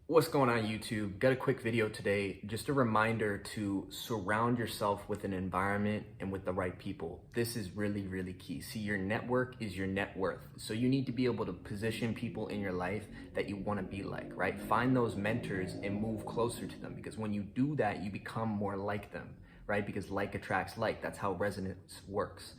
What's going on YouTube? Got a quick video today, just a reminder to surround yourself with an environment and with the right people. This is really, really key. See, your network is your net worth. So you need to be able to position people in your life that you want to be like, right? Find those mentors and move closer to them, because when you do that, you become more like them, right? Because like attracts like. That's how resonance works.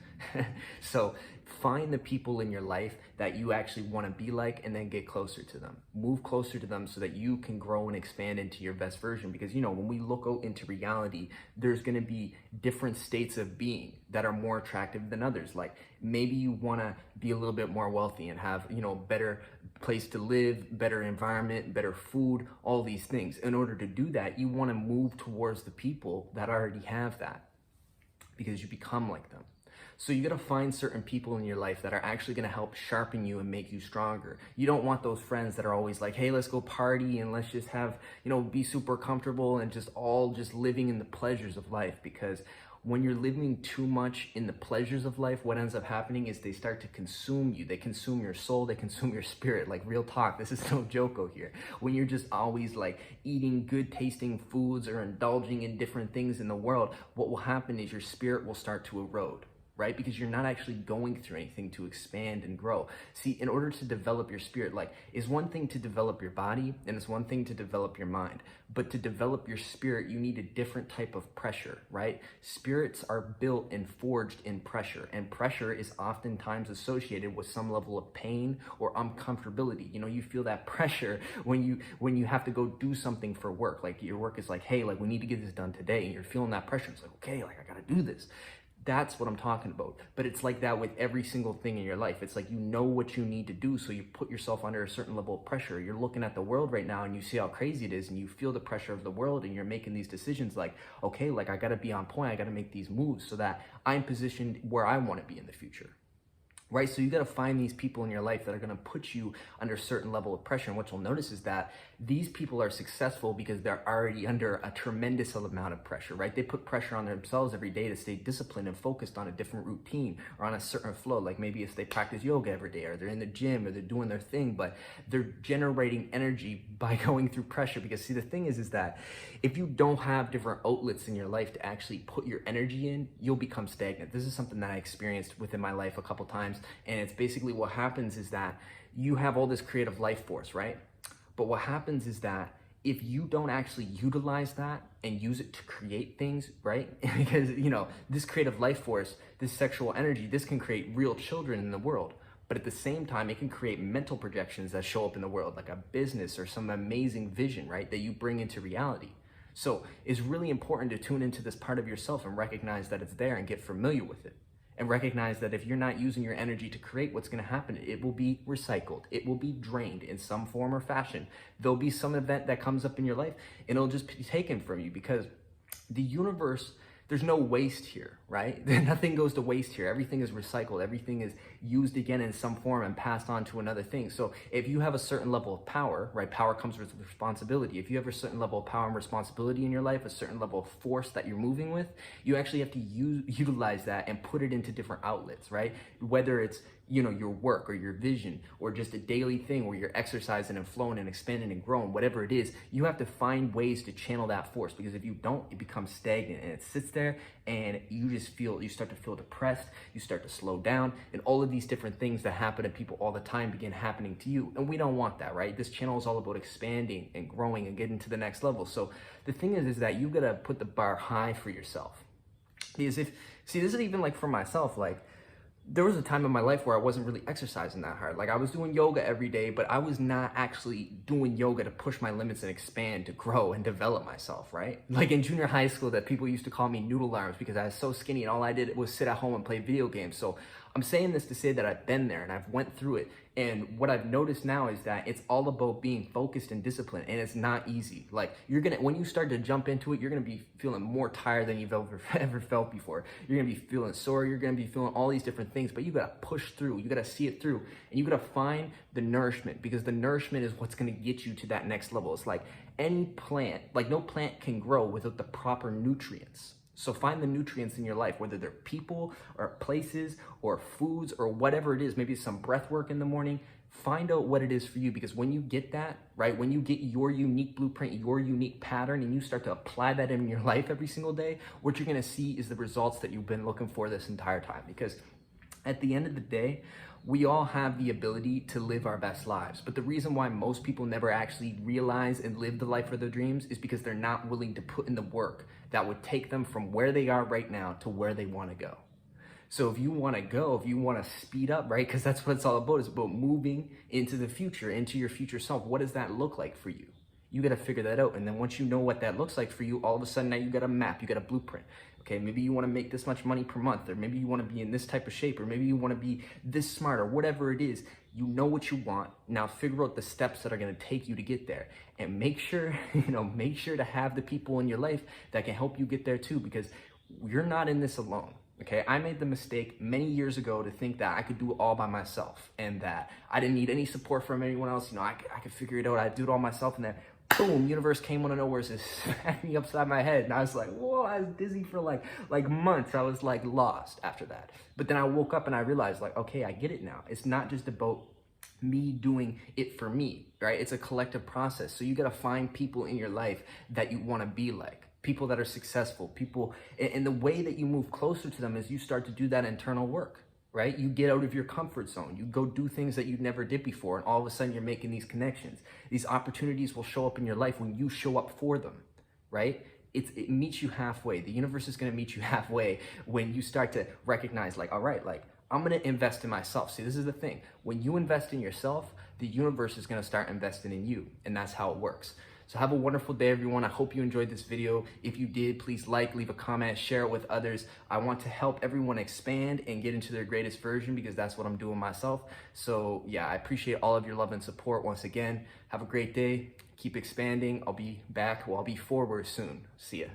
So find the people in your life that you actually want to be like, and then get closer to them. Move closer to them so that you can grow and expand into your best version. Because, you know, when we look out into reality, there's going to be different states of being that are more attractive than others. Like maybe you want to be a little bit more wealthy and have, you know, better place to live, better environment, better food, all these things. In order to do that, you want to move towards the people that already have that, because you become like them. So you gotta find certain people in your life that are actually gonna help sharpen you and make you stronger. You don't want those friends that are always like, hey, let's go party and let's just have, you know, be super comfortable and just living in the pleasures of life. Because when you're living too much in the pleasures of life, what ends up happening is they start to consume you. They consume your soul, they consume your spirit. Like, real talk, this is no joke here. When you're just always like eating good tasting foods or indulging in different things in the world, what will happen is your spirit will start to erode, right? Because you're not actually going through anything to expand and grow. See, in order to develop your spirit, like, it's one thing to develop your body and it's one thing to develop your mind, but to develop your spirit, you need a different type of pressure, right? Spirits are built and forged in pressure, and pressure is oftentimes associated with some level of pain or uncomfortability. You know, you feel that pressure when you have to go do something for work. Like, your work is like, hey, like, we need to get this done today, and you're feeling that pressure. It's like, okay, like, I gotta do this. That's what I'm talking about. But it's like that with every single thing in your life. It's like, you know what you need to do, so you put yourself under a certain level of pressure. You're looking at the world right now and you see how crazy it is, and you feel the pressure of the world, and you're making these decisions like, okay, like, I gotta be on point, I gotta make these moves so that I'm positioned where I wanna be in the future. Right? So you got to find these people in your life that are going to put you under a certain level of pressure. And what you'll notice is that these people are successful because they're already under a tremendous amount of pressure, right? They put pressure on themselves every day to stay disciplined and focused on a different routine or on a certain flow. Like, maybe if they practice yoga every day, or they're in the gym, or they're doing their thing, but they're generating energy by going through pressure. Because, see, the thing is that if you don't have different outlets in your life to actually put your energy in, you'll become stagnant. This is something that I experienced within my life a couple times. And it's basically, what happens is that you have all this creative life force, right? But what happens is that if you don't actually utilize that and use it to create things, right? Because, you know, this creative life force, this sexual energy, this can create real children in the world. But at the same time, it can create mental projections that show up in the world, like a business or some amazing vision, right? That you bring into reality. So it's really important to tune into this part of yourself and recognize that it's there and get familiar with it. And recognize that if you're not using your energy to create, what's going to happen? It will be recycled. It will be drained in some form or fashion. There'll be some event that comes up in your life and it'll just be taken from you, because the universe, there's no waste here, right? Nothing goes to waste here. Everything is recycled. Everything is used again in some form and passed on to another thing. So if you have a certain level of power, right? Power comes with responsibility. If you have a certain level of power and responsibility in your life, a certain level of force that you're moving with, you actually have to utilize that and put it into different outlets, right? Whether it's, you know, your work or your vision, or just a daily thing where you're exercising and flowing and expanding and growing, whatever it is, you have to find ways to channel that force. Because if you don't, it becomes stagnant and it sits there, and you start to feel depressed, you start to slow down, and all of these different things that happen to people all the time begin happening to you. And we don't want that, right? This channel is all about expanding and growing and getting to the next level. So the thing is that you gotta put the bar high for yourself. Because this is even like for myself, like, there was a time in my life where I wasn't really exercising that hard. Like, I was doing yoga every day, but I was not actually doing yoga to push my limits and expand, to grow and develop myself, right? Like in junior high school, that people used to call me noodle arms because I was so skinny and all I did was sit at home and play video games. So I'm saying this to say that I've been there and I've went through it. And what I've noticed now is that it's all about being focused and disciplined, and it's not easy. Like, when you start to jump into it, you're gonna be feeling more tired than you've ever felt before. You're gonna be feeling sore, you're gonna be feeling all these different things, but you gotta push through, you gotta see it through, and you gotta find the nourishment, because the nourishment is what's gonna get you to that next level. It's like any plant, like no plant can grow without the proper nutrients. So find the nutrients in your life, whether they're people or places or foods or whatever it is. Maybe it's some breath work in the morning. Find out what it is for you, because when you get that, right, when you get your unique blueprint, your unique pattern, and you start to apply that in your life every single day, what you're gonna see is the results that you've been looking for this entire time. Because at the end of the day, we all have the ability to live our best lives. But the reason why most people never actually realize and live the life of their dreams is because they're not willing to put in the work that would take them from where they are right now to where they wanna go. So if you want to go, if you want to speed up, right? Because that's what it's all about. It's about moving into the future, into your future self. What does that look like for you? You got to figure that out. And then once you know what that looks like for you, all of a sudden now you got a map, you got a blueprint. Okay, maybe you want to make this much money per month, or maybe you want to be in this type of shape, or maybe you want to be this smart, or whatever it is. You know what you want. Now figure out the steps that are going to take you to get there, and make sure, make sure to have the people in your life that can help you get there too, because you're not in this alone. Okay, I made the mistake many years ago to think that I could do it all by myself and that I didn't need any support from anyone else. I could figure it out. I'd do it all myself, and then boom, universe came out of nowhere, just smacked me upside my head, and I was like, whoa! I was dizzy for like months. I was like lost after that. But then I woke up and I realized, like, okay, I get it now. It's not just about me doing it for me, right? It's a collective process. So you got to find people in your life that you want to be like. People that are successful, people, and the way that you move closer to them is you start to do that internal work, right? You get out of your comfort zone. You go do things that you never did before, and all of a sudden you're making these connections. These opportunities will show up in your life when you show up for them, right? It meets you halfway. The universe is going to meet you halfway when you start to recognize, like, all right, like, I'm going to invest in myself. See, this is the thing. When you invest in yourself, the universe is going to start investing in you, and that's how it works. So have a wonderful day, everyone. I hope you enjoyed this video. If you did, please leave a comment, share it with others. I want to help everyone expand and get into their greatest version, because that's what I'm doing myself. So yeah, I appreciate all of your love and support once again. Have a great day. Keep expanding. I'll be back. Well, I'll be forward soon. See ya.